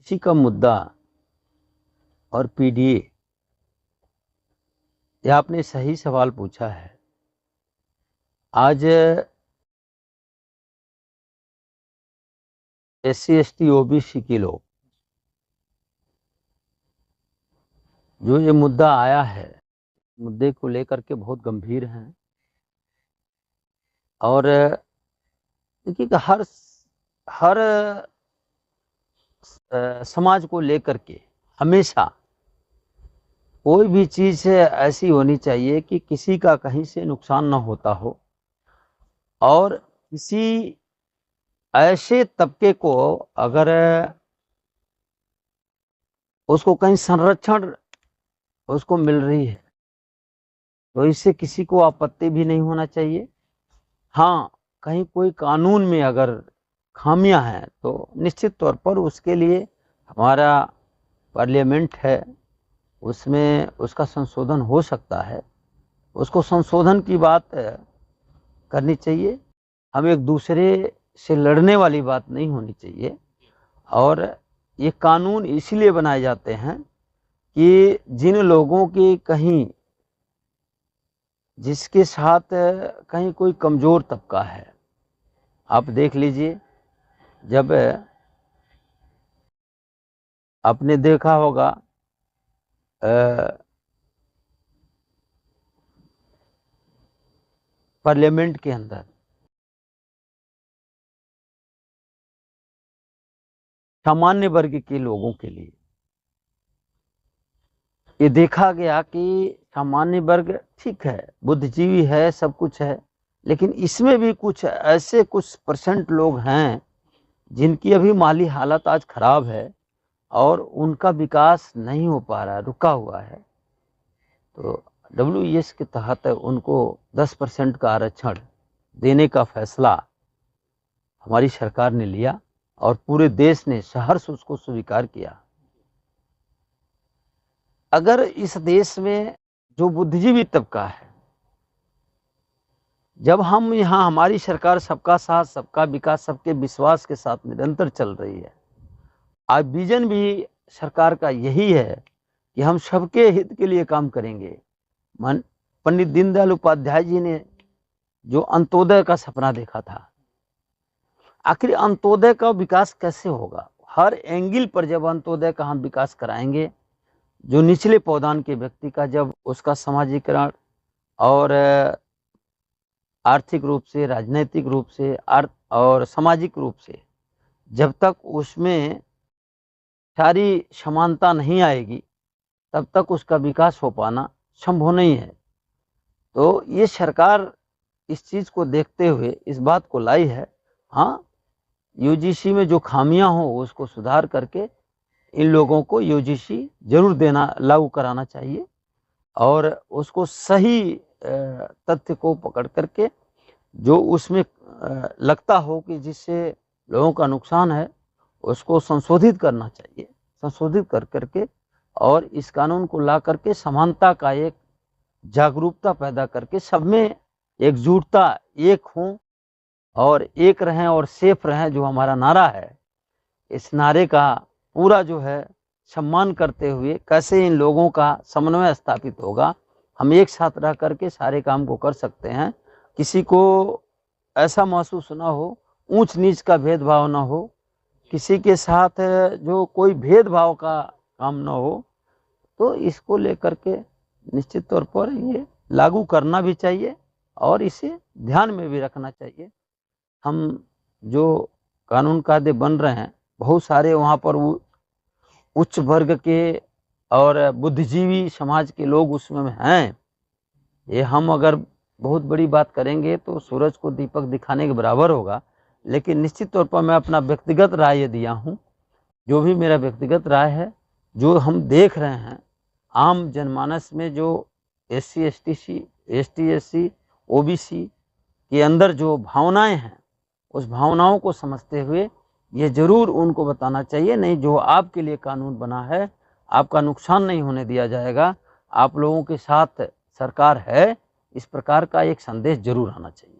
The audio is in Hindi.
ओबीसी का मुद्दा और पीडीए, यह आपने सही सवाल पूछा है। आज एससी एसटी ओबीसी के लोग, जो ये मुद्दा आया है, मुद्दे को लेकर के बहुत गंभीर हैं। और देखिए कि हर समाज को लेकर के हमेशा कोई भी चीज ऐसी होनी चाहिए कि किसी का कहीं से नुकसान ना होता हो, और किसी ऐसे तबके को अगर उसको कहीं संरक्षण उसको मिल रही है तो इससे किसी को आपत्ति भी नहीं होना चाहिए। हाँ, कहीं कोई कानून में अगर खामियां हैं तो निश्चित तौर पर उसके लिए हमारा पार्लियामेंट है, उसमें उसका संशोधन हो सकता है। उसको संशोधन की बात करनी चाहिए। हम एक दूसरे से लड़ने वाली बात नहीं होनी चाहिए। और ये कानून इसलिए बनाए जाते हैं कि जिन लोगों की कहीं जिसके साथ कहीं कोई कमजोर तबका है, आप देख लीजिए, जब आपने देखा होगा पार्लियामेंट के अंदर सामान्य वर्ग के लोगों के लिए ये देखा गया कि सामान्य वर्ग ठीक है, बुद्धिजीवी है, सब कुछ है, लेकिन इसमें भी कुछ ऐसे कुछ परसेंट लोग हैं जिनकी अभी माली हालत आज खराब है और उनका विकास नहीं हो पा रहा है, रुका हुआ है। तो WES के तहत उनको 10% का आरक्षण देने का फैसला हमारी सरकार ने लिया और पूरे देश ने सहर्ष उसको स्वीकार किया। अगर इस देश में जो बुद्धिजीवी तबका है, जब हम यहाँ हमारी सरकार सबका साथ सबका विकास सबके विश्वास के साथ निरंतर चल रही है, आज विजन भी सरकार का यही है कि हम सबके हित के लिए काम करेंगे। पंडित दीनदयाल उपाध्याय जी ने जो अंत्योदय का सपना देखा था, आखिर अंत्योदय का विकास कैसे होगा? हर एंगल पर जब अंत्योदय का हम विकास कराएंगे, जो निचले पौधान के व्यक्ति का जब उसका सामाजिकरण और आर्थिक रूप से, राजनीतिक रूप से और सामाजिक रूप से जब तक उसमें सारी समानता नहीं आएगी, तब तक उसका विकास हो पाना संभव नहीं है। तो ये सरकार इस चीज को देखते हुए इस बात को लाई है। हाँ, यूजीसी में जो खामियां हो उसको सुधार करके इन लोगों को यूजीसी जरूर देना, लागू कराना चाहिए, और उसको सही तथ्य को पकड़ करके जो उसमें लगता हो कि जिससे लोगों का नुकसान है उसको संशोधित करना चाहिए। संशोधित कर करके और इस कानून को ला करके समानता का एक जागरूकता पैदा करके सब में एकजुटता, एक हों और एक रहें और सेफ रहें, जो हमारा नारा है, इस नारे का पूरा जो है सम्मान करते हुए कैसे इन लोगों का समन्वय स्थापित होगा, हम एक साथ रह करके सारे काम को कर सकते हैं। किसी को ऐसा महसूस ना हो, ऊंच नीच का भेदभाव ना हो, किसी के साथ जो कोई भेदभाव का काम ना हो, तो इसको लेकर के निश्चित तौर पर ये लागू करना भी चाहिए और इसे ध्यान में भी रखना चाहिए। हम जो कानून कायदे बन रहे हैं, बहुत सारे वहाँ पर उच्च वर्ग के और बुद्धिजीवी समाज के लोग उसमें हैं। ये हम अगर बहुत बड़ी बात करेंगे तो सूरज को दीपक दिखाने के बराबर होगा, लेकिन निश्चित तौर पर मैं अपना व्यक्तिगत राय ये दिया हूँ। जो भी मेरा व्यक्तिगत राय है, जो हम देख रहे हैं आम जनमानस में, जो SC ST SC OBC के अंदर जो भावनाएं हैं, उस भावनाओं को समझते हुए ये जरूर उनको बताना चाहिए, नहीं जो आपके लिए कानून बना है आपका नुकसान नहीं होने दिया जाएगा, आप लोगों के साथ सरकार है, इस प्रकार का एक संदेश जरूर आना चाहिए।